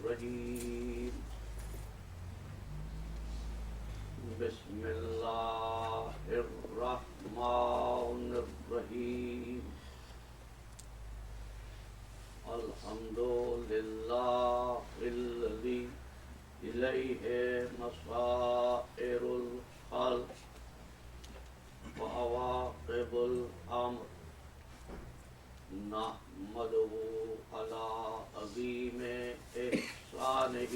الرجيم بسم الله الرحمن الرحيم الحمد لله الذي إليه مصائر الخلق وعواقب الأمر نحمده على عظيم إحسانه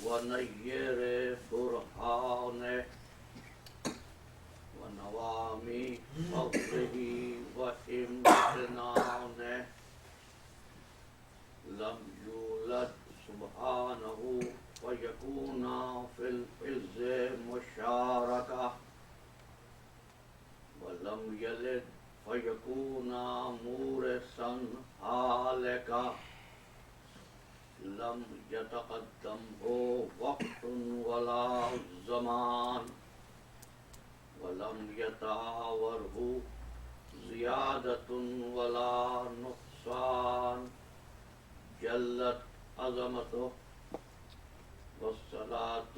ونير برهانه ونوامي فضله وامتنانه لم يولد سبحانه ويكون في العز مشاركة ولم يلد فيكون مورثا هالكا لم يتقدمه وقت ولا زمان ولم يتعاوره زيادة ولا نقصان جلت عظمته والصلاة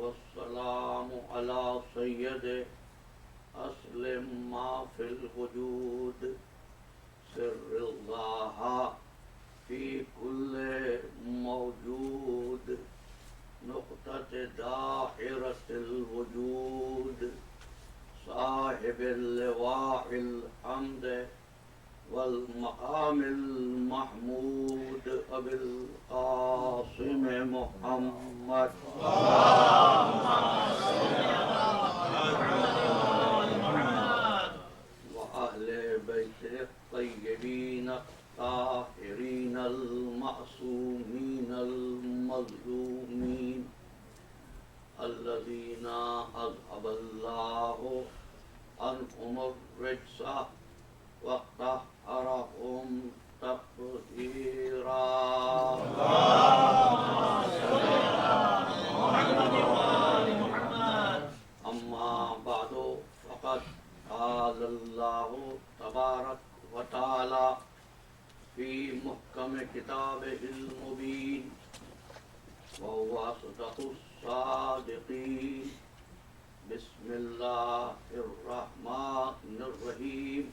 والسلام على سيده أصل ما في الوجود سر الله في كل موجود نقطة دائرة الوجود صاحب اللواء الحمد والمقام المحمود أبي القاسم محمد وأهل بيته الطيبين الطاهرين المعصومين المظلومين الذين أذهب الله عنهم الرجس وطهرهم تطهيرا أما بعد فقد قال الله تبارك وتعالى في محكم كتابه المبين وهو أصدق الصادقين بسم الله الرحمن الرحيم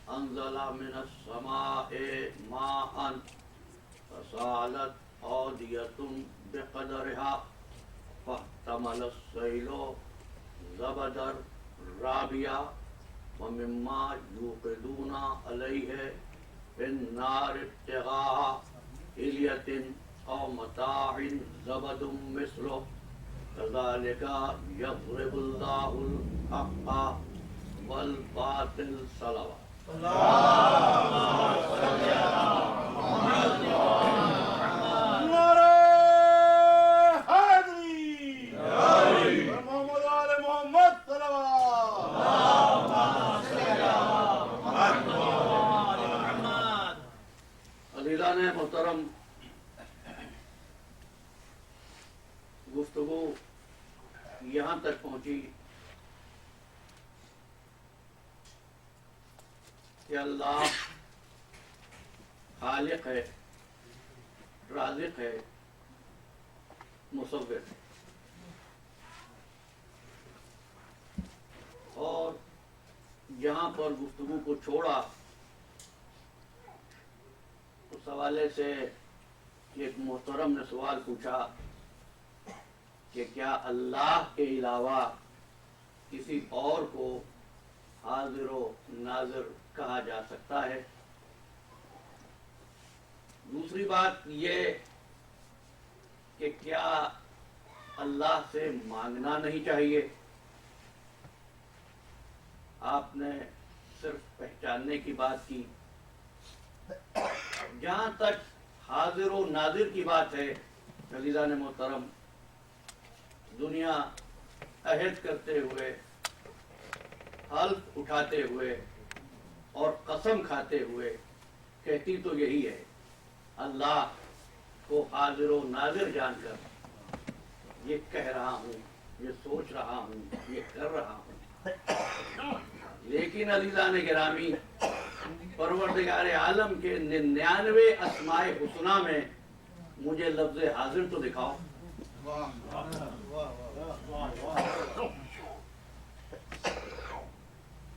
أنزل من السماء ماء فسالت أودية بقدرها فاحتمل السيل زبدا رابيا ومما يوقدون عليه في النار ابتغاء حلية أو متاع زبد مثله كذلك يضرب الله الحق والباطل صلوات عزیزان محترم، گفتگو یہاں تک پہنچی کہ اللہ خالق ہے، رازق ہے، مصور ہے، اور جہاں پر گفتگو کو چھوڑا اس حوالے سے ایک محترم نے سوال پوچھا کہ کیا اللہ کے علاوہ کسی اور کو حاضر و ناظر کہا جا سکتا ہے؟ دوسری بات یہ کہ کیا اللہ سے مانگنا نہیں چاہیے؟ آپ نے صرف پہچاننے کی بات کی. جہاں تک حاضر و ناظر کی بات ہے عزیزان محترم، دنیا عہد کرتے ہوئے، حلف اٹھاتے ہوئے اور قسم کھاتے ہوئے کہتی تو یہی ہے، اللہ کو حاضر و ناظر جان کر یہ کہہ رہا ہوں، یہ سوچ رہا ہوں، یہ کر رہا ہوں. لیکن عزیزان گرامی، پروردگار عالم کے 99 اسماء حسنہ میں مجھے لفظ حاضر تو دکھاؤ.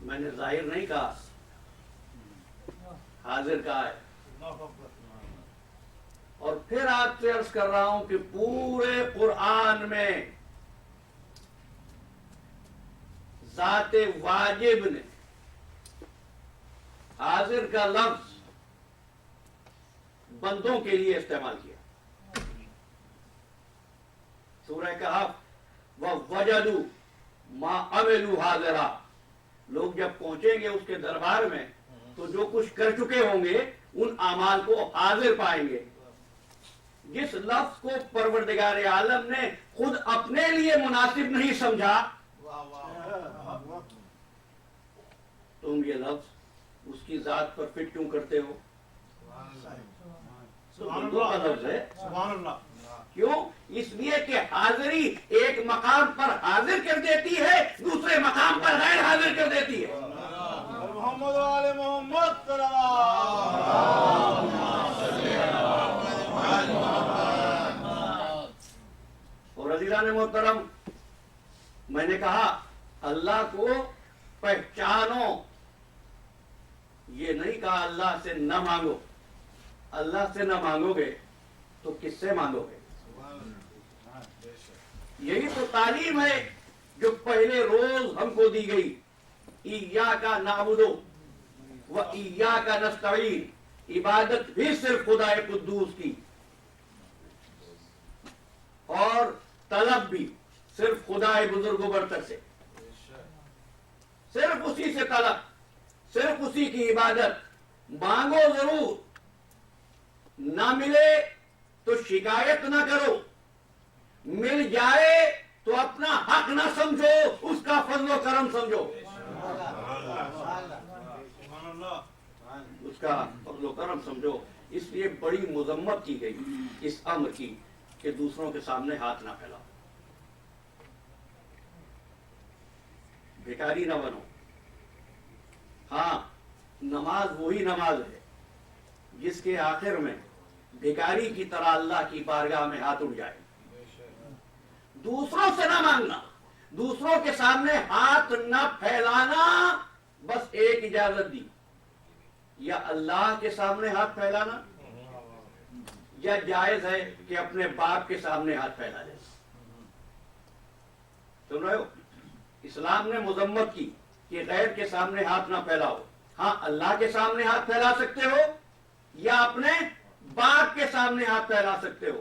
میں نے ظاہر نہیں کہا، حاضر کہا ہے. اور پھر آپ سے عرض کر رہا ہوں کہ پورے قرآن میں ذات واجب نے حاضر کا لفظ بندوں کے لیے استعمال کیا. سورہ کہف وَوَجَدُوا مَا عَمِلُوا حَاضِرًا، لوگ جب پہنچیں گے اس کے دربار میں تو جو کچھ کر چکے ہوں گے ان اعمال کو حاضر پائیں گے. جس لفظ کو پروردگار عالم نے خود اپنے لیے مناسب نہیں سمجھا، تم یہ لفظ اس کی ذات پر فٹ کیوں کرتے ہو؟ بندوں کا لفظ ہے. کیوں؟ اس لیے کہ حاضری ایک مقام پر حاضر کر دیتی ہے، دوسرے مقام پر غیر حاضر کر دیتی ہے. محمد وآل محمد اور عزیزان محترم، میں نے کہا اللہ کو پہچانو، یہ نہیں کہا اللہ سے نہ مانگو. اللہ سے نہ مانگو گے تو کس سے مانگو گے؟ یہی تو تعلیم ہے جو پہلے روز ہم کو دی گئی. ایاک نعبد و ایاک نستعین، عبادت بھی صرف خدا قدوس کی اور طلب بھی صرف خدا بزرگ و برتر سے. صرف اسی سے طلب، صرف اسی کی عبادت. مانگو ضرور، نہ ملے تو شکایت نہ کرو، مل جائے تو اپنا حق نہ سمجھو، اس کا فضل و کرم سمجھو. اس کا فضل و کرم سمجھو. اس لیے بڑی مذمت کی گئی اس امر کی کہ دوسروں کے سامنے ہاتھ نہ پھیلاؤ، بھکاری نہ بنو. ہاں، نماز وہی نماز ہے جس کے آخر میں بھکاری کی طرح اللہ کی بارگاہ میں ہاتھ اٹھ جائے. دوسروں سے نہ مانگنا، دوسروں کے سامنے ہاتھ نہ پھیلانا، بس ایک اجازت دی، یا اللہ کے سامنے ہاتھ پھیلانا یا جائز ہے کہ اپنے باپ کے سامنے ہاتھ پھیلا جائے. سن رہے ہو؟ اسلام نے مذمت کی کہ غیر کے سامنے ہاتھ نہ پھیلاؤ. ہاں، اللہ کے سامنے ہاتھ پھیلا سکتے ہو یا اپنے باپ کے سامنے ہاتھ پھیلا سکتے ہو.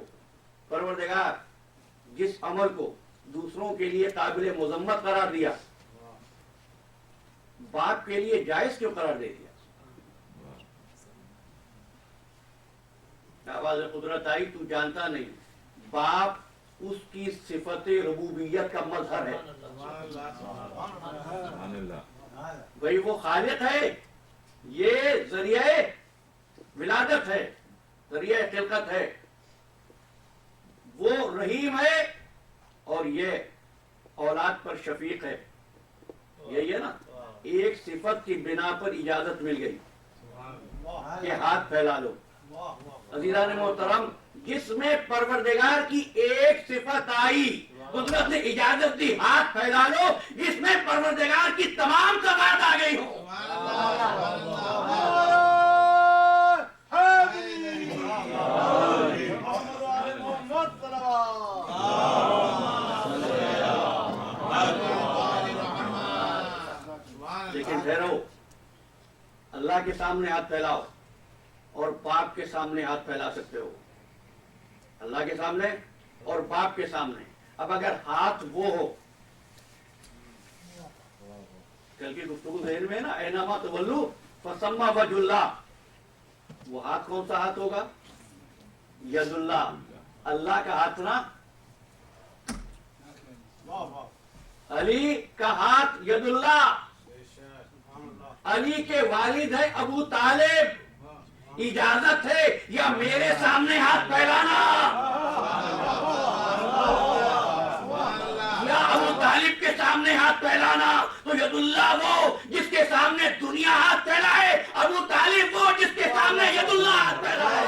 پروردگار جس عمل کو دوسروں کے لیے قابل مذمت قرار دیا، باپ کے لیے جائز کیوں قرار دے دیا؟ آواز قدرت آئی، تو جانتا نہیں، باپ اس کی صفت ربوبیت کا مظہر ہے. بھئی وہ خالق ہے، یہ ذریعہ ولادت ہے، ذریعہ خلقت ہے. وہ رحیم ہے اور یہ اولاد پر شفیق ہے. یہی ہے نا، ایک صفت کی بنا پر اجازت مل گئی کہ ہاتھ پھیلا لو. عزیزان محترم، جس میں پروردگار کی ایک صفت آئی، قدرت نے اجازت دی ہاتھ پھیلا لو، جس میں پروردگار کی تمام صفات آ گئی ہو. لیکن ٹھہرو، اللہ کے سامنے ہاتھ پھیلاؤ اور باپ کے سامنے ہاتھ پھیلا سکتے ہو. اللہ کے سامنے اور باپ کے سامنے. اب اگر ہاتھ وہ ہو، کل کی گفتگو ذہن میں ہے نا، اینما تولوا فثم وجہ اللہ، وہ ہاتھ کون سا ہاتھ ہوگا؟ ید اللہ، اللہ کا ہاتھ نا. علی کا ہاتھ ید اللہ. علی کے والد ہے ابو طالب. اجازت ہے یا میرے سامنے ہاتھ پھیلانا یا ابو طالب کے سامنے ہاتھ پھیلانا. تو ید اللہ وہ جس کے سامنے دنیا ہاتھ پھیلائے، ابو طالب وہ جس کے سامنے ید اللہ ہاتھ پھیلائے.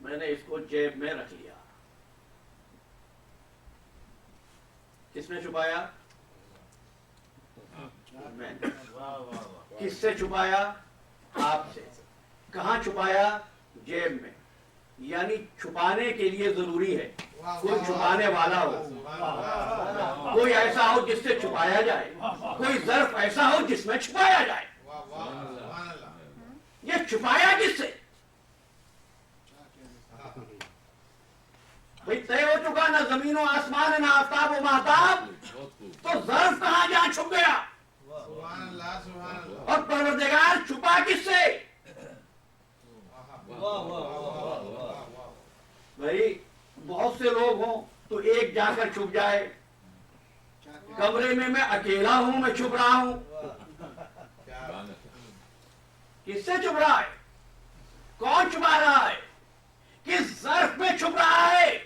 میں نے اس کو جیب میں رکھ لیا. کس نے چھپایا؟ میں نے. کس سے چھپایا؟ آپ سے. کہاں چھپایا؟ جیب میں. یعنی چھپانے کے لیے ضروری ہے کوئی چھپانے والا ہو، کوئی ایسا ہو جس سے چھپایا جائے، کوئی ظرف ایسا ہو جس میں چھپایا جائے. یہ چھپایا کس سے؟ بھئی طے ہو چکا نہ زمین و آسمان نہ آفتاب و مہتاب، تو ظرف کہاں جہاں چھپ گیا؟ اور پروردگار چھپا کس سے؟ بھئی بہت سے لوگ ہوں تو ایک جا کر چھپ جائے. کمرے میں اکیلا ہوں، میں چھپ رہا ہوں. کس سے چھپ رہا ہے؟ کون چھپا رہا ہے؟ کس ظرف میں چھپ رہا ہے؟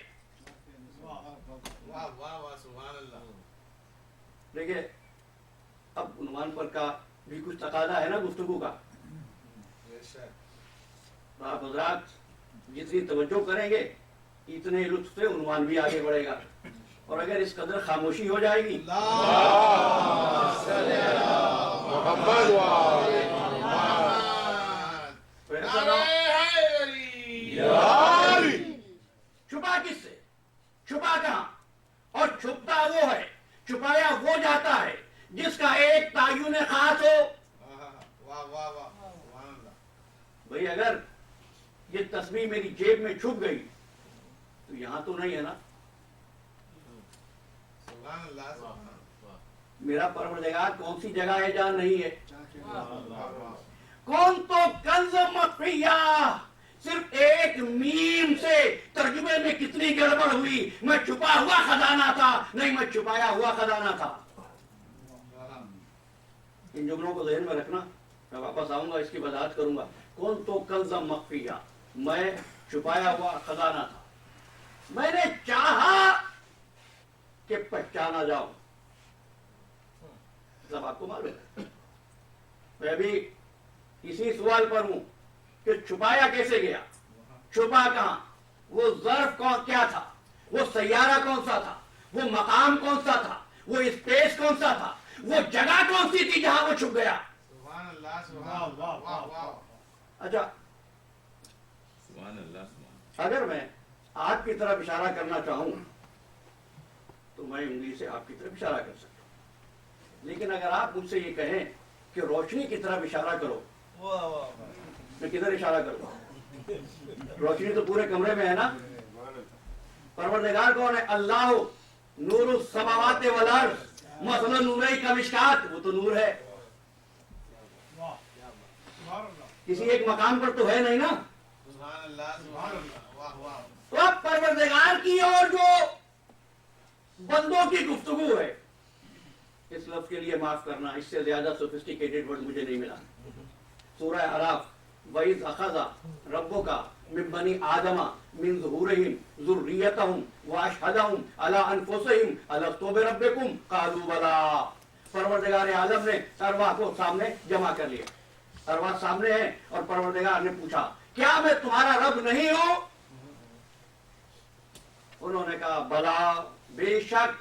دیکھیں اب عنوان پر کا بھی کچھ تقاضا ہے نا گفتگو کا. آپ حضرات جتنی توجہ کریں گے اتنے لطف سے عنوان بھی آگے بڑھے گا. اور اگر اس قدر خاموشی ہو جائے گی چھپا کس سے؟ چھپا کہاں؟ اور چھپتا وہ ہے، چھپایا وہ جاتا ہے جس کا ایک تعین خاص ہو. بھئی اگر یہ تسبیح میری جیب میں چھپ گئی تو یہاں تو نہیں ہے نا. میرا پروردگار کون سی جگہ ہے جہاں نہیں ہے؟ کون تو کنز مخفیہ. صرف ایک میم سے ترجمے میں کتنی گڑبڑ ہوئی. میں چھپا ہوا خزانہ تھا، نہیں میں چھپایا ہوا خزانہ تھا. ان جملوں کو ذہن میں رکھنا. میں واپس آؤں گا اس کی وضاحت کروں گا. کون تو کنز مخفیہ، میں چھپایا ہوا خزانہ تھا. میں نے چاہا کہ پہچانا جاؤں. سب آپ کو معلوم ہے. میں بھی اسی سوال پر ہوں کہ چھپایا کیسے گیا؟ چھپا کہاں؟ وہ ظرف کیا تھا؟ وہ سیارہ کون سا تھا؟ وہ مقام کون سا تھا؟ وہ اسپیس کون سا تھا؟ وہ جگہ کون سی تھی جہاں وہ چھپ گیا؟ اچھا اگر میں آپ کی طرف اشارہ کرنا چاہوں تو میں انگلی سے آپ کی طرف اشارہ کر سکتا ہوں. لیکن اگر آپ مجھ سے یہ کہیں کہ روشنی کی طرف اشارہ کرو، میں کدھر اشارہ کروں؟ روشنی تو پورے کمرے میں ہے نا. پروردگار کون ہے؟ اللہ نور السماوات والارض مثل نورہ کمشکات. وہ تو نور ہے، کسی ایک مقام پر تو ہے نہیں نا. تو اب پروردگار کی اور جو بندوں کی گفتگو ہے، اس لفظ کے لیے معاف کرنا، اس سے زیادہ سوفسٹیکیٹڈ ورڈ مجھے نہیں ملا. سورہ اعراف وَإِذْ أَخَذَ رَبُّكَ مِن بَنِي آدَمَ مِن ظُهُورِهِمْ ذُرِّيَّتَهُمْ وَأَشْهَدَهُمْ عَلَىٰ أَنفُسِهِمْ أَلَسْتُ بِرَبِّكُمْ قَالُوا بَلَىٰ. پروردگار عالم نے ارواح کو سامنے جمع کر لیا. ارواح سامنے ہے اور پروردگار نے پوچھا کیا میں تمہارا رب نہیں ہوں؟ انہوں نے کہا بلا، بے شک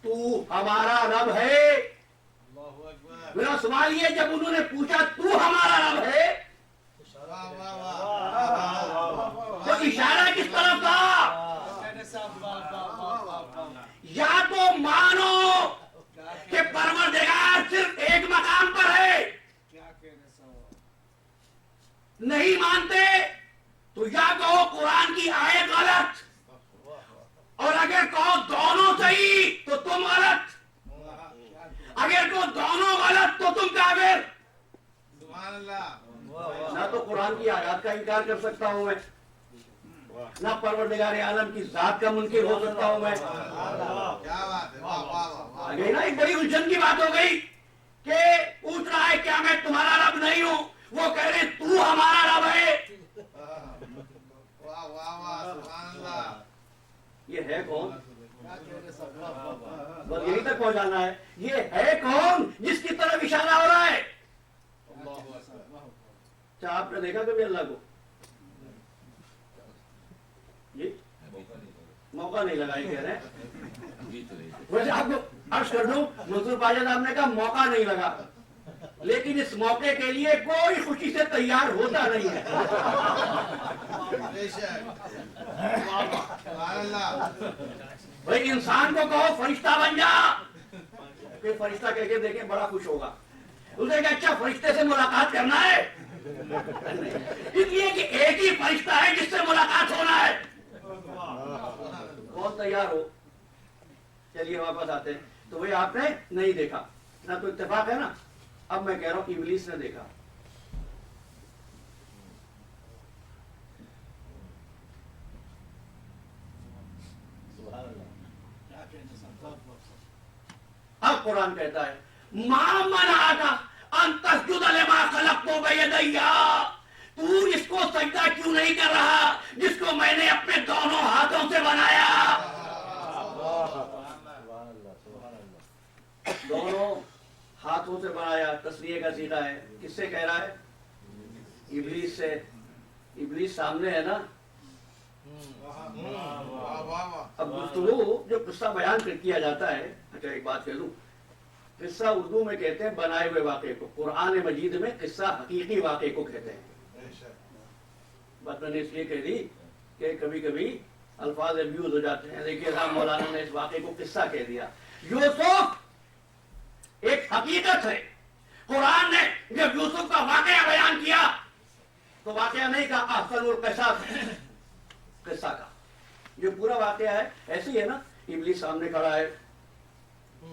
تو ہمارا رب ہے. میرا سوال یہ جب انہوں نے پوچھا تو ہمارا رب ہے تو اشارہ کس طرف تھا؟ یا تو مانو کہ پروردگار صرف ایک مقام پر ہے، نہیں مانتے تو یا کہو قرآن کی آیت غلط، اور اگر کہو دونوں صحیح تو تم غلط، اگر کہو دونوں غلط تو تم کافر. نہ تو قرآن کی آیات کا انکار کر سکتا ہوں میں، نہ پروردگار عالم کی ذات کا منکر ہو سکتا ہوں میں. آگے نا ایک بڑی الجھن کی بات ہو گئی کہ پوچھ رہا ہے کیا میں تمہارا رب نہیں ہوں، وہ کہہ رہے تو ہمارا رب ہے. یہ ہے کون؟ بس یہی تک پہنچانا ہے. یہ ہے کون جس کی طرف اشارہ ہو رہا ہے؟ کیا آپ نے دیکھا کبھی اللہ کو؟ موقع نہیں لگا یہ کہہ رہے ہیں. ویسے آپ کو عرض کر دوں منصور پاجا صاحب نے کہا موقع نہیں لگا, لیکن اس موقع کے لیے کوئی خوشی سے تیار ہوتا نہیں ہے. بھائی انسان کو کہو فرشتہ بن جا, کہ فرشتہ کہہ کے دیکھیں بڑا خوش ہوگا. اسے کہ اچھا فرشتے سے ملاقات کرنا ہے, اس لیے کہ ایک ہی فرشتہ ہے جس سے ملاقات ہونا ہے. کون تیار ہو؟ چلیے واپس آتے ہیں. تو وہی آپ نے نہیں دیکھا نہ, تو اتفاق ہے نا. اب میں کہہ رہا ہوں ابلیس نے دیکھا. اب قرآن کہتا ہے ما منعک ان تسجد لما خلقت بیدی, تو اس کو سجدہ کیوں نہیں کر رہا جس کو میں نے اپنے دونوں ہاتھوں سے بنایا. دونوں ہاتھوں سے بنایا تصریح کا صیغہ ہے. کس سے کہہ رہا ہے؟ ابلیس سے. ابلیس سامنے ہے نا. اب گفتگو جو قصہ بیان کیا جاتا ہے, اچھا ایک بات کہہ لوں, قصہ اردو میں کہتے ہیں بنائے ہوئے واقعے کو, قرآن مجید میں قصہ حقیقی واقعے کو کہتے ہیں. بات میں نے اس لیے کہہ دی کہ کبھی کبھی الفاظ ابیوز ہو جاتے ہیں. دیکھیے صاحب مولانا نے اس واقعے کو قصہ کہہ دیا. یوسف ایک حقیقت ہے. قرآن نے جب یوسف کا واقعہ بیان کیا تو واقعہ نہیں کہا احسن القصص, قصہ کا جو پورا واقعہ ہے ایسے ہی ہے نا. ابلیس سامنے کھڑا ہے,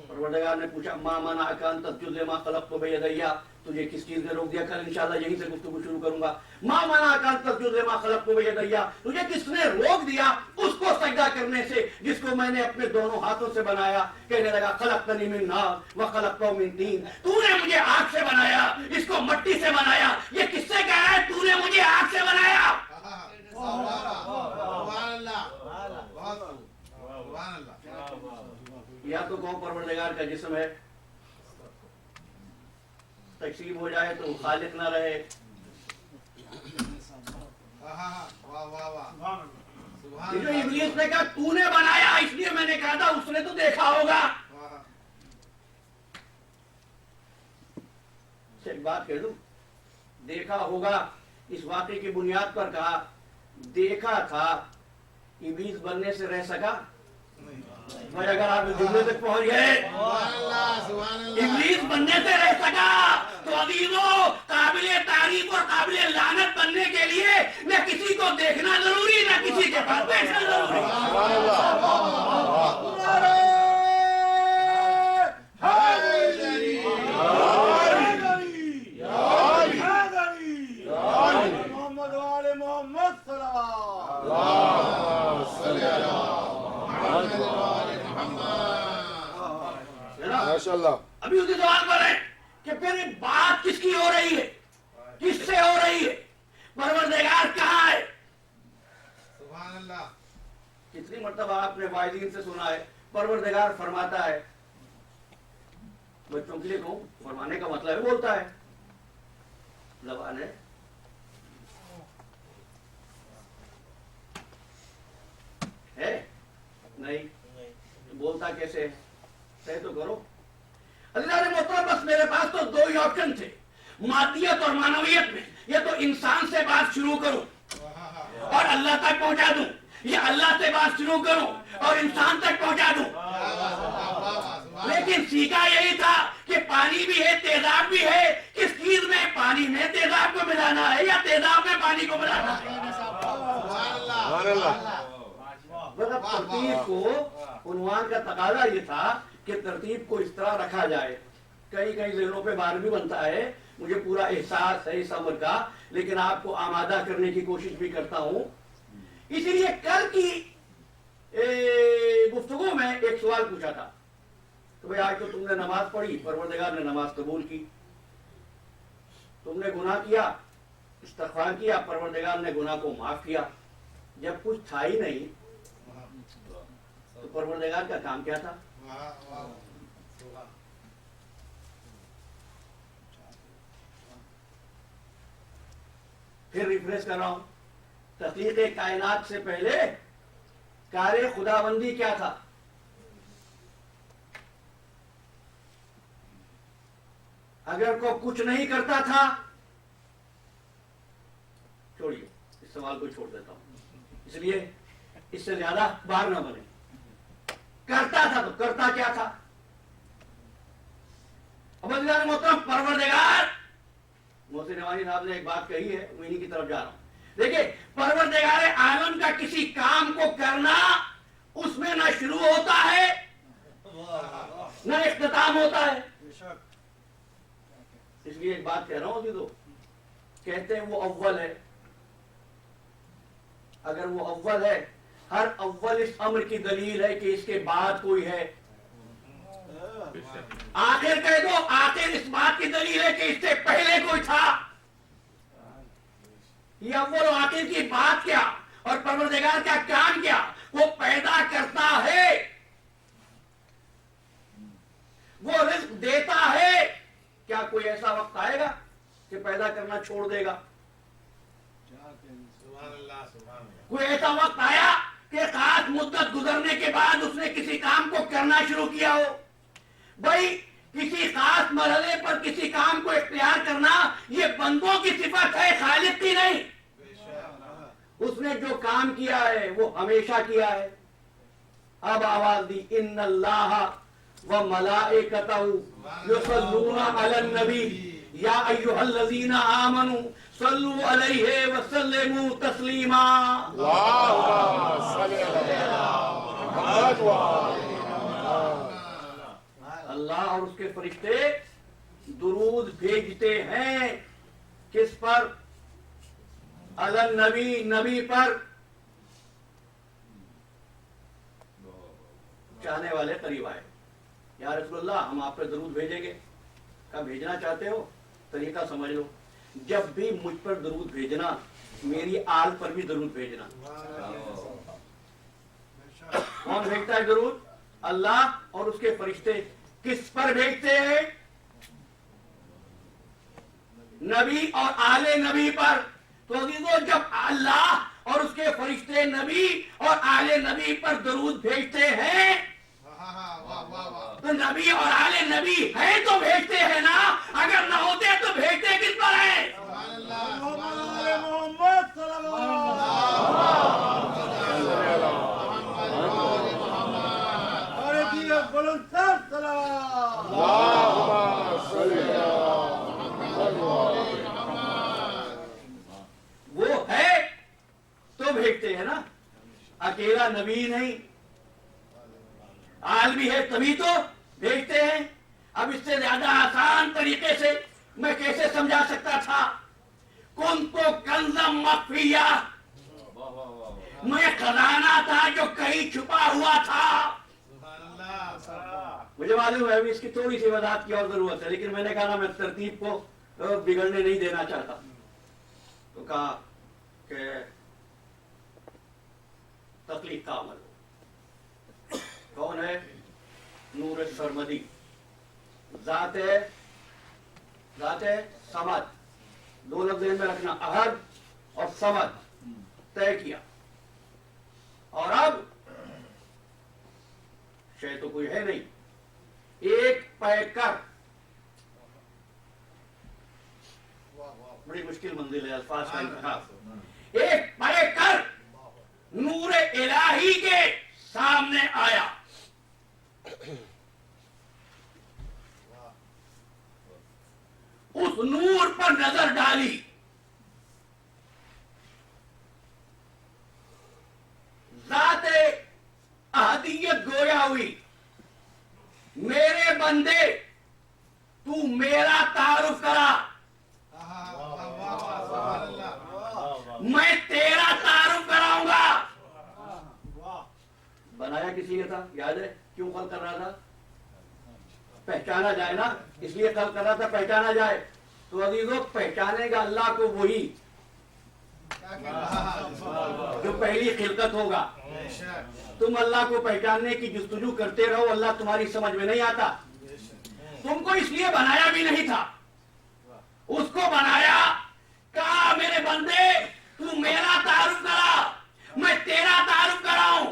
پروردگار نے پوچھا ما منعک ان تسجد لما خلقت بیدی, تجھے کس چیز نے روک دیا؟ کل انشاءاللہ یہیں سے گفتگو شروع کروں گا. ما منعک ان تسجد لما خلقت بیدی, تجھے کس نے روک دیا اس کو سجدہ کرنے سے جس کو میں نے اپنے دونوں ہاتھوں سے بنایا. کہنے لگا خلقتنی من نار وخلقتہ من طین, تو نے مجھے آگ سے بنایا, اس کو مٹی سے بنایا. یہ کس سے کہہ رہا ہے تو نے مجھے آگ سے بنایا؟ یا تو کہو پروردگار کا جسم ہے, تقسیم ہو جائے تو خالق نہ رہے. جو ابلیس نے کہا تو نے بنایا اس لیے میں نے کہا تھا, اس نے تو دیکھا ہوگا. ایک بات کہہ دوں, دیکھا ہوگا اس واقعے کی بنیاد پر کہا. دیکھا تھا, ابلیس بننے سے رہ سکا؟ بھائی اگر آپ جملے تک پہنچ گئے ابلیس بننے سے رہ سکا تو عزیزوں قابل تعریف اور قابل لعنت بننے کے لیے نہ کسی کو دیکھنا ضروری نہ کسی کے پاس بیٹھنا ضروری. محمد والے محمد ابھی اسی سوال پر ہے کہ پھر بات کس کی ہو رہی ہے, کس سے ہو رہی ہے؟ پروردگار کہاں ہے؟ سبحان اللہ. کتنی مرتبہ آپ نے واعظین سے سنا ہے پروردگار فرماتا ہے. بچوں کے لیے کہوں, فرمانے کا مطلب ہے بولتا ہے, زبان ہے نہیں, بولتا کیسے ہے؟ طے تو کرو. اللہ نے محترم بس میرے پاس تو دو ہی آپشن تھے, مادیت اور معنویت میں. یا تو انسان سے بات شروع کروں اور اللہ تک پہنچا دوں, یا اللہ سے بات شروع کروں اور انسان تک پہنچا دوں. لیکن سیکھا یہی تھا کہ پانی بھی ہے تیزاب بھی ہے. کس چیز میں پانی میں تیزاب کو ملانا ہے یا تیزاب میں پانی کو ملانا ہے؟ مطلب ترتیب کو عنوان کا تقاضا یہ تھا کہ ترتیب کو اس طرح رکھا جائے. کئی کئی ذہنوں پہ بار بھی بنتا ہے, مجھے پورا احساس ہے اس امر کا, لیکن آپ کو آمادہ کرنے کی کوشش بھی کرتا ہوں. اسی لیے کل کی گفتگو میں ایک سوال پوچھا تھا کہ بھئی آج تو تم نے نماز پڑھی, پروردگار نے نماز قبول کی. تم نے گناہ کیا, استغفار کیا, پروردگار نے گناہ کو معاف کیا. جب کچھ تھا ہی نہیں تو پروردگار کا کام کیا تھا؟ پھر ریفریش کر رہا ہوں, تخلیق کائنات سے پہلے کار خداوندی کیا تھا؟ اگر کوئی کچھ نہیں کرتا تھا، چھوڑیے اس سوال کو چھوڑ دیتا ہوں، اس لیے اس سے زیادہ باہر نہ بنے. کرتا تھا تو کرتا کیا تھا؟ عزیزان محترم، پروردگار محسن نوانی صاحب نے ایک بات کہی ہے، میں انہی کی طرف جا رہا ہوں. دیکھیں، پروردگار عالم کا کسی کام کو کرنا، اس میں نہ شروع ہوتا ہے نہ اختتام ہوتا ہے. اس لیے ایک بات کہہ رہا ہوں تو کہتے ہیں وہ اول ہے. اگر وہ اول ہے، ہر اول اس امر کی دلیل ہے کہ اس کے بعد کوئی ہے. آخر کہہ دو، آخر اس بات کی دلیل ہے کہ اس سے پہلے کوئی تھا. یہ اول و آخر کی بات کیا اور پروردگار کا کام کیا؟ وہ پیدا کرتا ہے، وہ رزق دیتا ہے. کیا کوئی ایسا وقت آئے گا کہ پیدا کرنا چھوڑ دے گا؟ کوئی ایسا وقت آیا کہ خاص مدت گزرنے کے بعد اس نے کسی کام کو کرنا شروع کیا ہو؟ بھائی، کسی خاص مرحلے پر کسی کام کو اختیار کرنا یہ بندوں کی صفت ہے، خالق کی نہیں. اس نے جو کام کیا ہے وہ ہمیشہ کیا ہے. اب آواز دی، ان اللہ وملائکتہ یصلون علی النبی یا ایھا الذین آمنوا صلوا علیہ وسلموا تسلیما. اللہ اور اس کے فرشتے درود بھیجتے ہیں کس پر؟ علی النبی، نبی پر. چاہنے والے قریب آئے، یا رسول اللہ ہم آپ پہ درود بھیجیں گے. کہا بھیجنا چاہتے ہو؟ طریقہ سمجھ لو، جب بھی مجھ پر درود بھیجنا، میری آل پر بھی درود بھیجنا. کون بھیجتا ہے درود؟ اللہ اور اس کے فرشتے. کس پر بھیجتے ہیں؟ نبی اور آل نبی پر. تو عزیزو، جب اللہ اور اس کے فرشتے نبی اور آل نبی پر درود بھیجتے ہیں تو نبی اور آل نبی ہیں تو بھیجتے ہیں نا. اگر نہ ہوتے تو بھیجتے کس پر ہیں؟ محمد صلی اللہ وہ ہے تو بھیجتے ہیں نا. اکیلا نبی نہیں، آل بھی ہے تبھی تو بھیجتے ہیں. اب اس سے زیادہ آسان طریقے سے میں کیسے سمجھا سکتا تھا؟ کنت کنزا مخفیہ، میں خزانہ تھا جو کہیں چھپا ہوا تھا. مجھے معلوم ہے اس کی تھوڑی سی وضاحت کی اور ضرورت ہے، لیکن میں نے کہا نا میں ترتیب کو بگڑنے نہیں دینا چاہتا. تو کہا کہ تخلیق کا عمل کون ہے؟ نور سرمدی، ذات صمد. دو لفظ ذہن میں رکھنا، احد اور صمد طے کیا. اور اب شے تو کوئی ہے نہیں، ایک پیکر. بڑی مشکل منزل ہے الفاظ کا انتخاب. ایک پیکر نور الہی کے سامنے آیا. اس نور پر نظر ڈالی، ذات احدیت گویا ہوئی. میرے بندے تو میرا تعارف کرا، میں تیرا تعارف کراؤں گا. بنایا کسی نے تھا؟ یاد ہے کیوں خلق کر رہا تھا؟ پہچانا جائے نا، اس لیے خلق کر رہا تھا، پہچانا جائے. تو عزیزو، پہچانے گا اللہ کو وہی جو پہلی خلقت ہوگا. تم اللہ کو پہچاننے کی جستجو کرتے رہو، اللہ تمہاری سمجھ میں نہیں آتا. تم کو اس لیے بنایا بھی نہیں تھا، اس کو بنایا. کہا میرے بندے تو میرا تعارف کرا، میں تیرا تعارف کراؤں.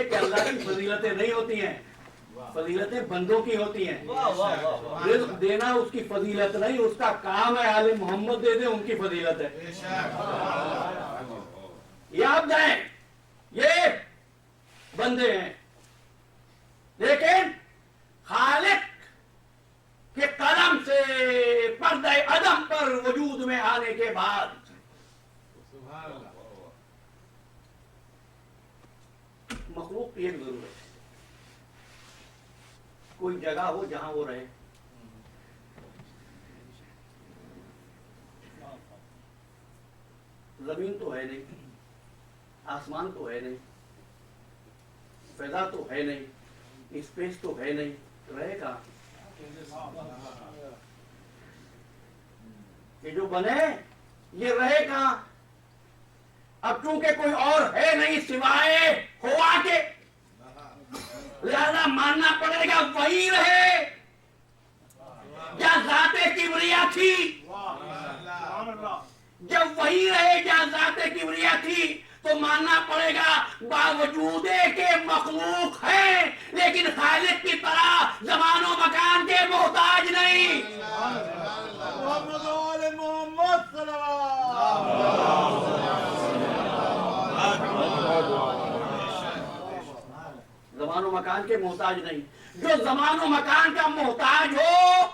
یہ کہ اللہ کی فضیلتیں نہیں ہوتی ہیں، فضیلتیں بندوں کی ہوتی ہیں. رزق دینا اس کی فضیلت نہیں، اس کا کام ہے. آل محمد دے دیں، ان کی فضیلت ہے. یہ آپ جائیں، یہ بندے ہیں، لیکن خالق کے قلم سے پردہ عدم پر وجود میں آنے کے بعد مخلوق کی ایک ضرورت ہے، کوئی جگہ ہو جہاں وہ رہے. زمین تو ہے نہیں، آسمان تو ہے نہیں، فضا تو ہے نہیں، اسپیس تو ہے نہیں، رہے کہاں؟ یہ جو بنے یہ رہے کہاں؟ اب چونکہ کوئی اور ہے نہیں سوائے ہوا کے، لہذا ماننا پڑے گا وہی رہے یا ذات کبریا تھی. جب وہی رہے یا ذات کبریا تھی تو ماننا پڑے گا باوجود کہ مخلوق ہے لیکن خالق کی طرح زمان و مکان کے محتاج نہیں. محمد وآل محمد زمان و مکان کے محتاج نہیں. جو زمان و مکان کا محتاج ہو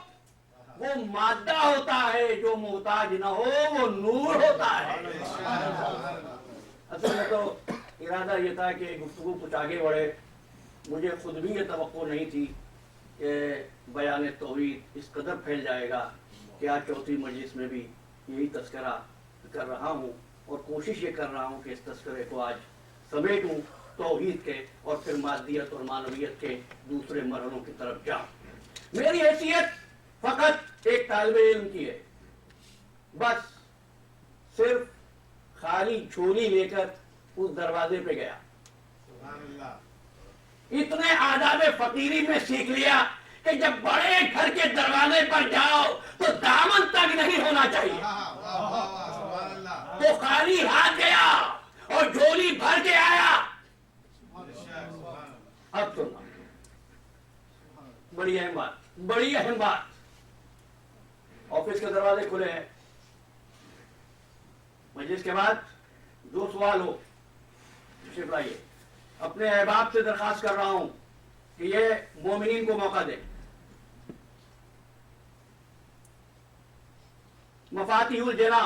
وہ مادہ ہوتا ہے، جو محتاج نہ ہو وہ نور ہوتا ہے. اصل میں تو ارادہ یہ تھا کہ گفتگو کچھ آگے بڑھے. مجھے خود بھی یہ توقع نہیں تھی کہ بیان توحید اس قدر پھیل جائے گا کہ آج چوتھی مجلس میں بھی یہی تذکرہ کر رہا ہوں، اور کوشش یہ کر رہا ہوں کہ اس تذکرے کو آج سمیٹوں توحید کے اور پھر مادیت اور معنویت کے دوسرے مرحلوں کی طرف جاؤں. میری حیثیت فقط ایک طالب علم کی ہے، بس صرف خالی جھولی لے کر اس دروازے پہ گیا. اتنے آداب فقیری میں سیکھ لیا کہ جب بڑے گھر کے دروازے پر جاؤ تو دامن تک نہیں ہونا چاہیے. تو خالی ہاتھ گیا اور جھولی بھر کے آیا. اب سننا بڑی اہم بات، بڑی اہم بات. آفس کے دروازے کھلے ہیں، مجلس کے بعد جو سوال ہو تشریف لائیے. اپنے احباب سے درخواست کر رہا ہوں کہ یہ مومنین کو موقع دیں. مفاتیح الجنا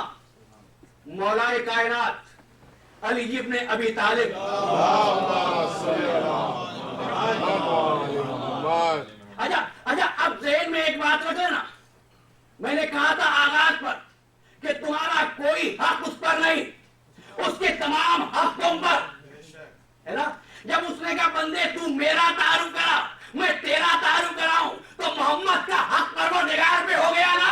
مولا کائنات علی ابن ابی طالب، اچھا اب ذہن میں ایک بات رکھ لینا، میں نے کہا تھا آغاز پر کہ تمہارا کوئی حق اس پر نہیں، اس کے تمام حق تم پر ہے نا. جب اس نے کہا بندے تو میرا تعارف کرا میں تیرا تعارف کراؤں تو محمد کا حق پروردگار پہ ہو گیا نا.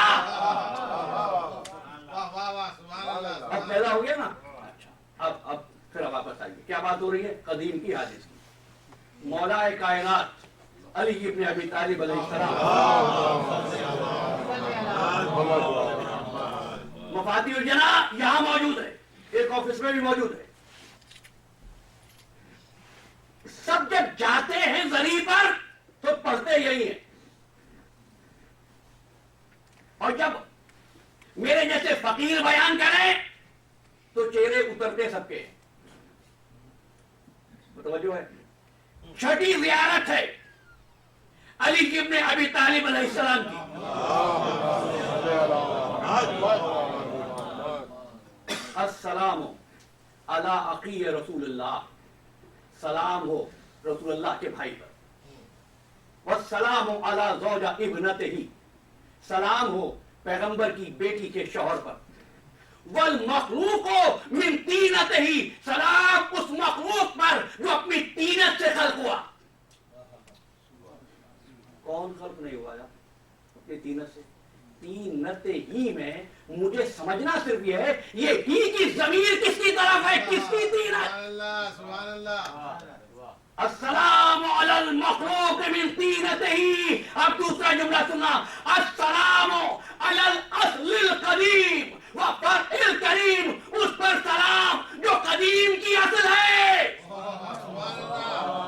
اب پیدا ہو گیا نا. اب پھر واپس آئیے، کیا بات ہو رہی ہے؟ قدیم کی حادث کی. مولا کائنات علی ابن ابی طالب علیہ السلام مفاتیح الجنا یہاں موجود ہے، ایک آفس میں بھی موجود ہے. سب جب جاتے ہیں زری پر تو پڑھتے یہی ہیں، اور جب میرے جیسے فقیر بیان کریں تو چہرے اترتے سب کے. متوجہ ہے؟ چھٹی زیارت ہے علی ابن ابی طالب علیہ السلام کی. السلام علی اخی رسول اللہ، سلام ہو رسول اللہ کے بھائی پر. والسلام علی زوجہ ابنتہ، سلام ہو پیغمبر کی بیٹی کے شوہر پر. والمخلوق من طینتہ، سلام اس مخلوق پر جو اپنی طینت سے خلق ہوا. کون خلق نہیں ہوا اپنی طینت سے؟ طینت ہی میں مجھے سمجھنا صرف یہ ہے یہ ہی کی ضمیر کس کی طرف ہے، کس کی طینت. سبحان اللہ. السلام علی المخلوق من طینتہ. اب دوسرا جملہ سننا، السلام علی الاصل القدیم وفرع الکریم، اس پر سلام جو قدیم کی اصل ہے. سبحان اللہ.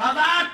1000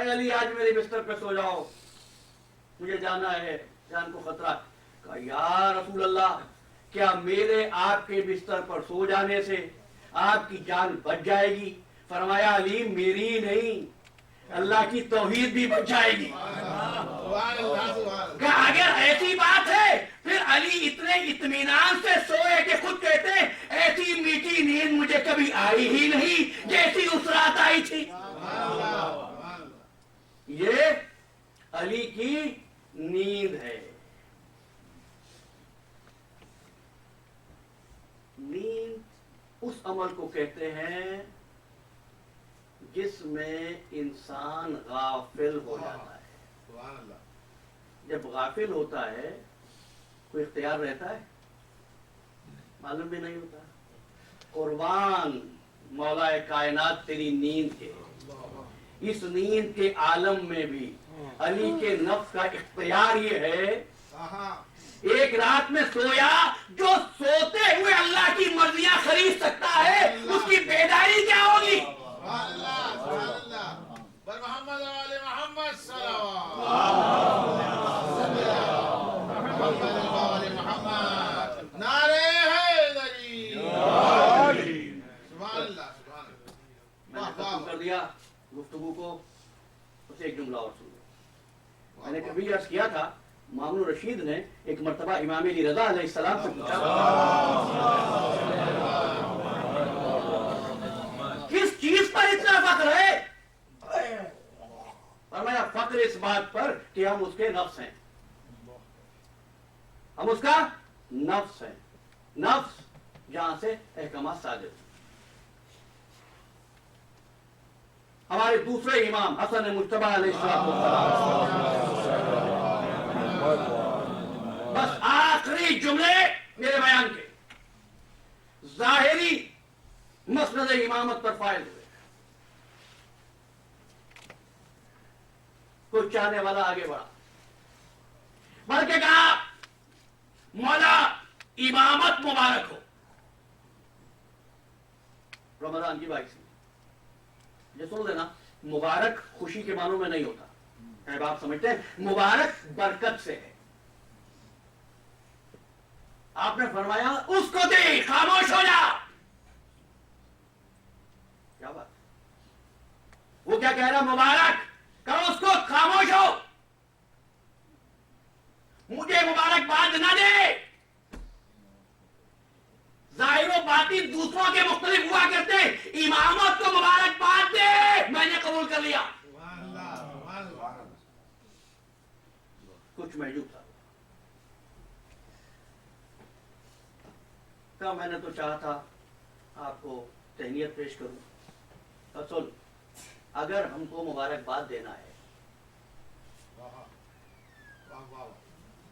اے علی آج میرے بستر پہ سو جاؤ، مجھے جانا ہے، جان کو خطرہ۔ کہا یا رسول اللہ، کیا میرے آپ کے بستر پر سو جانے سے آپ کی جان بچ جائے گی؟ فرمایا علی میری نہیں، اللہ کی توحید بھی بچ جائے گی۔ کہ اگر ایسی بات ہے پھر علی اتنے اطمینان سے سوئے کہ خود کہتے ہیں ایسی میٹھی نیند مجھے کبھی آئی ہی نہیں جیسی اس رات آئی تھی۔ یہ علی کی نیند ہے۔ نیند اس عمل کو کہتے ہیں جس میں انسان غافل ہو جاتا ہے۔ جب غافل ہوتا ہے کوئی اختیار رہتا ہے؟ معلوم بھی نہیں ہوتا۔ قربان مولا کائنات تیری نیند کے، اس نیند کے عالم میں بھی علی کے نفس کا اختیار یہ ہے، ایک رات میں سویا، جو سوتے ہوئے اللہ کی مرضیاں خرید سکتا ہے اس کی بیداری کیا ہوگی؟ محمد وآل محمد صلوات نعرے حیدری۔ سبحان اللہ سبحان اللہ۔ میں نے ختم کر دیا گفتگو کو، اسے ایک جملہ اور سن لو۔ میں نے کبھی عرض کیا تھا، مامون رشید نے ایک مرتبہ امام علی رضا علیہ السلام سے پوچھا کس چیز پر اتنا فخر ہے؟ فرمایا فخر اس بات پر کہ ہم اس کے نفس ہیں، ہم اس کا نفس ہیں، نفس جہاں سے احکامات صادر ہیں۔ ہمارے دوسرے امام حسن مجتبی علیہ السلام، بس آخری جملے میرے بیان کے، ظاہری مسند امامت پر فائز ہوئے۔ کوئی چاہنے والا آگے بڑھا، بلکہ کہا مولا امامت مبارک ہو۔ رمضان کی 22 یہ سن لینا، مبارک خوشی کے معنوں میں نہیں ہوتا، اے آپ سمجھتے ہیں مبارک برکت سے ہے۔ آپ نے فرمایا اس کو دے، خاموش ہو جا۔ کیا بات؟ وہ کیا کہہ رہا؟ مبارک، کہو اس کو خاموش ہو، مجھے مبارکباد نہ دے۔ ظاہر و باطن دوسروں کے مختلف ہوا کرتے، امامت کو مبارکباد دے، میں نے قبول کر لیا۔ کچھ محجوب تھا، کہا میں نے تو چاہا تھا آپ کو تہنیت پیش کروں، سن اگر ہم کو مبارکباد دینا ہے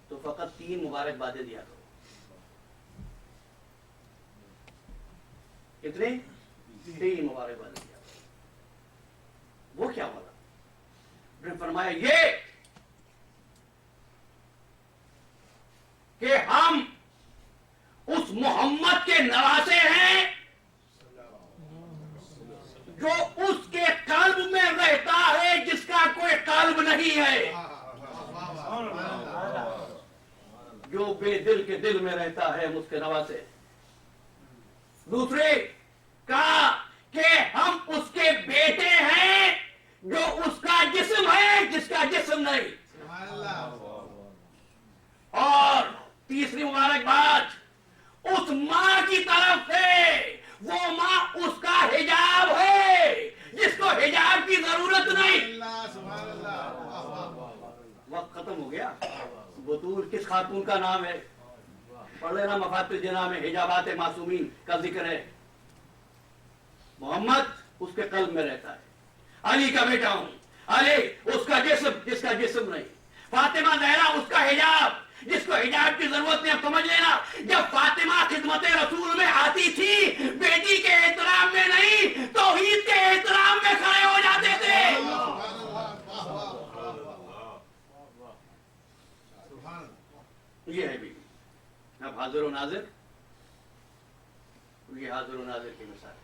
تو فقط 3 مبارکبادیں دیا کرو۔ کتنے؟ 3 مبارکبادیں دیا کرو۔ وہ کیا ہوگا؟ نے فرمایا یہ کہ ہم اس محمد کے نواسے ہیں جو اس کے قلب میں رہتا ہے جس کا کوئی قلب نہیں ہے، جو بے دل کے دل میں رہتا ہے اس کے نواسے۔ دوسرے کہا کہ ہم اس کے بیٹے ہیں جو اس کا جسم ہے جس کا جسم نہیں۔ اور تیسری مبارکباد اس ماں کی طرف ہے، وہ ماں اس کا حجاب ہے جس کو حجاب کی ضرورت نہیں۔ وقت ختم ہو گیا۔ بطول کس خاتون کا نام ہے؟ پڑھ لینا، مفاتح الجناح میں حجابات معصومین کا ذکر ہے۔ محمد اس کے قلب میں رہتا ہے، علی کا بیٹا ہوں، علی اس کا جسم جس کا جسم نہیں، فاطمہ زہرا اس کا حجاب جس کو حجاب کی ضرورت نہیں۔ اب سمجھ لینا، جب فاطمہ خدمت رسول میں آتی تھی بیٹی کے احترام میں نہیں، توحید کے احترام میں کھڑے ہو جاتے تھے۔ یہ ہے بھی اب حاضر و ناظر، یہ حاضر و ناظر کی مثال۔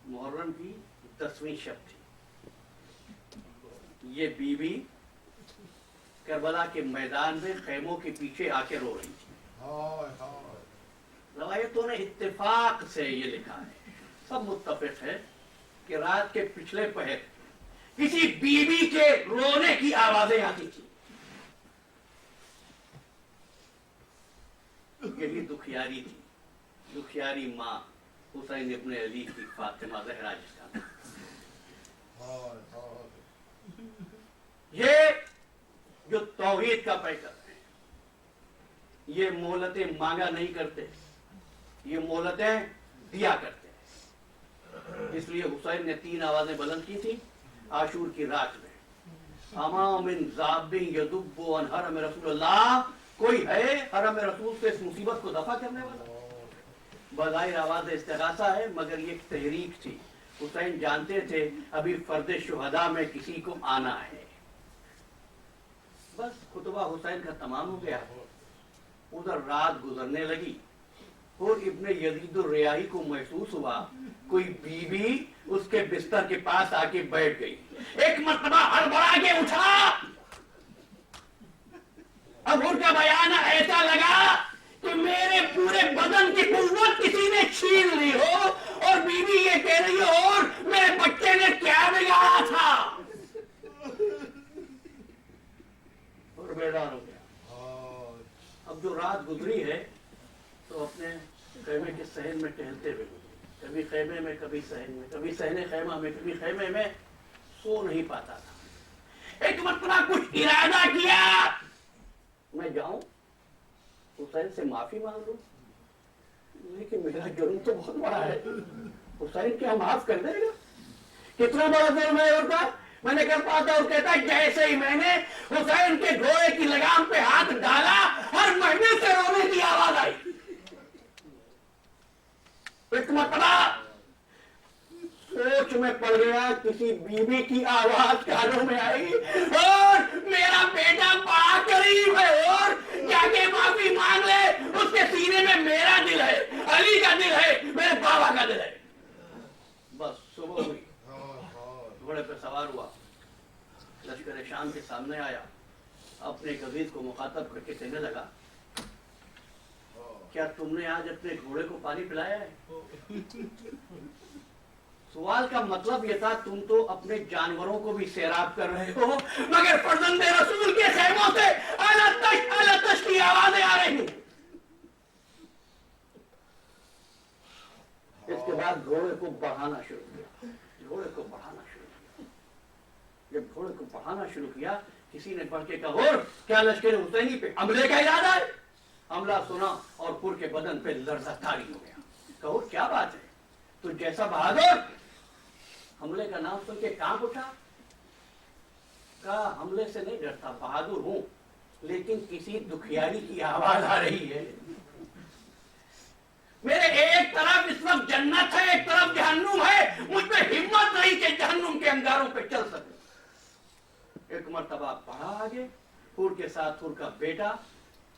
محرم کی 10ویں شب تھی، یہ بیوی کربلا کے میدان میں خیموں کے پیچھے آ کے رو رہی تھی. روایتوں نے اتفاق سے یہ لکھا ہے، سب متفق ہے کہ رات کے پچھلے پہر کسی بیوی کے رونے کی آوازیں آتی تھی. یہی دکھیاری تھی، دکھیاری ماں حسین ابن علی کی فاطمہ زہرا جس کا نام. یہ جو توحید کا پیکر ہے، یہ مہلتیں مانگا نہیں کرتے، یہ مہلتیں دیا کرتے ہیں. اس لیے حسین نے 3 آوازیں بلند کی تھی عاشور کی رات میں. اما من ذاب یدب عن حرم رسول اللہ، کوئی ہے حرم رسول سے اس مصیبت کو دفع کرنے والا؟ بظاہر آواز استغاثہ ہے مگر یہ ایک تحریک تھی. حسین جانتے تھے ابھی فرد شہداء میں کسی کو آنا ہے. بس خطبہ حسین کا تمام ہو گیا. ادھر رات گزرنے لگی اور ابن یزید الریاحی کو محسوس ہوا کوئی بیوی اس کے بستر کے پاس آ کے بیٹھ گئی. ایک مرتبہ ہڑبڑا کے اٹھا. اب ان کا بیان ایسا لگا کہ میرے پورے بدن کی قوت کسی نے چھین لی ہو اور بیوی یہ کہہ رہی ہو اور میرے بچے نے کیا بگاڑا تھا. اور بیدار ہو گیا. اب جو رات گزری ہے تو اپنے خیمے کے صحن میں ٹہلتے ہوئے گزری. کبھی خیمے میں، کبھی صحن میں، کبھی صحن خیمہ میں، کبھی خیمے میں. سو نہیں پاتا تھا. ایک مرتبہ کچھ ارادہ کیا میں جاؤں حسین سے معافی مانگ لوں، لیکن میرا جرم تو بہت بڑا ہے. حسین کیا معاف کر دے گا؟ کتنا بڑا جرم ہے اور کا میں نے کر پاتا. اور کہتا ہے جیسے ہی میں نے حسین کے گھوڑے کی لگام پہ ہاتھ ڈالا ہر محفل سے رونے کی آواز آئی. ایک مرتبہ سوچ میں پڑ گیا کسی بیوی کی آواز کانوں میں آئی اور میرا بیٹا بڑا قریب ہے اور جا کے معافی مانگ لے. اس کے سینے میں میرا دل ہے، علی کا دل ہے، میرے بابا کا دل ہے. بس صبح ہوئی، گھوڑے پہ سوار ہوا، لشکر شام کے سامنے آیا، اپنے ایک عزیز کو مخاطب کر کے کہنے لگا کیا تم نے آج اپنے گھوڑے کو پانی پلایا ہے؟ سوال کا مطلب یہ تھا تم تو اپنے جانوروں کو بھی سیراب کر رہے ہو مگر فرزند رسول کے خیموں سے التش کی آوازیں آ رہی ہیں. اس کے بعد گھوڑے کو بڑھانا شروع کیا. گھوڑے کو بڑھانا شروع کیا. جب گھوڑے کو بڑھانا شروع کیا کسی نے بڑھ کے کہا اور کیا لشکر حسینی پہ حملے کا ارادہ ہے؟ حملہ سنا اور پور کے بدن پہ لرزہ طاری ہو گیا. کہو کیا بات ہے؟ تو جیسا بہادر حملے کا نام سن کے کانپ اٹھا. کہا حملے سے نہیں ڈرتا، بہادر ہوں، لیکن کسی دکھیاری کی آواز آ رہی ہے. میرے ایک طرف اس وقت جنت ہے، ایک طرف جہنم ہے، مجھ پہ ہمت نہیں کہ جہنم کے انگاروں پہ چل سکوں. ایک مرتبہ بڑھا آگے، پور کے ساتھ پور کا بیٹا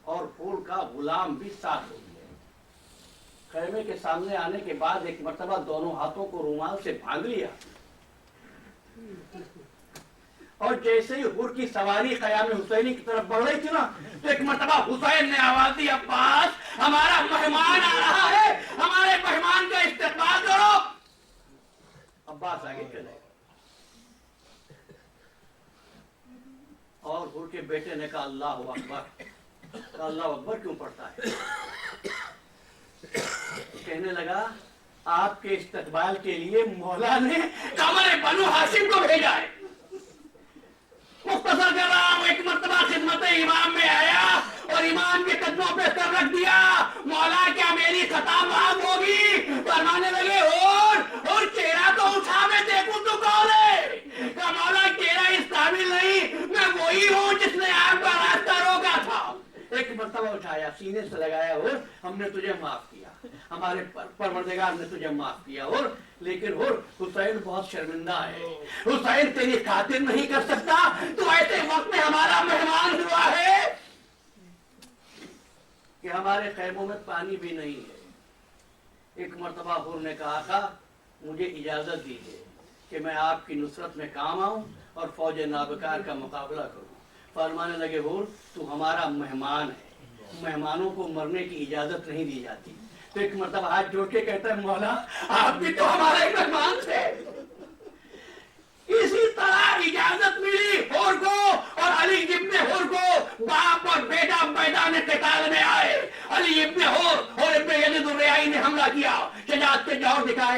اور پور کا غلام بھی ساتھ ہو گیا. خیمے کے سامنے آنے کے بعد ایک مرتبہ دونوں ہاتھوں کو رومال سے باندھ لیا اور جیسے ہی حور کی سواری خیام حسینی کی طرف بڑھ رہی تھی نا تو ایک مرتبہ حسین نے آواز دی عباس ہمارا مہمان آ رہا ہے، ہمارے مہمان کا استقبال کرو. عباس آگے چلے اور حور کے بیٹے نے کہا اللہ اکبر. کہا اللہ اکبر کیوں پڑھتا ہے؟ کہنے لگا آپ کے استقبال کے لیے مولا نے قمر بنو ہاشم کو بھیجا ہے. مختصر کر رہا ہوں. ایک مرتبہ خدمت امام میں آیا اور امام کے قدموں پہ سر رکھ دیا. مولا کیا میری خطا معاف ہوگی؟ فرمانے لگے اور چہرہ تو اٹھا میں دیکھوں تو کون ہے؟ کہا مولا چہرہ اس قابل نہیں، میں وہی ہوں جس نے آپ کا راستہ روکا تھا. ایک مرتبہ اٹھایا، سینے سے لگایا اور ہم نے تجھے معاف کیا، ہمارے پروردگار نے تجھے معاف کیا. اور لیکن حسین بہت شرمندہ ہے، حسین تیری خاطر نہیں کر سکتا، تو ایسے وقت میں ہمارا مہمان ہوا ہے کہ ہمارے خیموں میں پانی بھی نہیں ہے. ایک مرتبہ حور نے کہا تھا مجھے اجازت دیجیے کہ میں آپ کی نصرت میں کام آؤں اور فوج نابکار کا مقابلہ کروں۔ فرمانے لگے حور تو ہمارا مہمان ہے، مہمانوں کو مرنے کی اجازت نہیں دی جاتی۔ تو ایک مرتبہ ہاتھ جوڑ کے کہتا ہے مولا آپ بھی تو ہمارے مہمان تھے۔ اسی طرح اجازت ملی حور کو اور علی ابن حور کو، باپ اور بیٹا میدان قتال میں آئے۔ علی ابن حور اور ابن یزید الریائی نے حملہ کیا، شجاعت کے جوہر دکھائے۔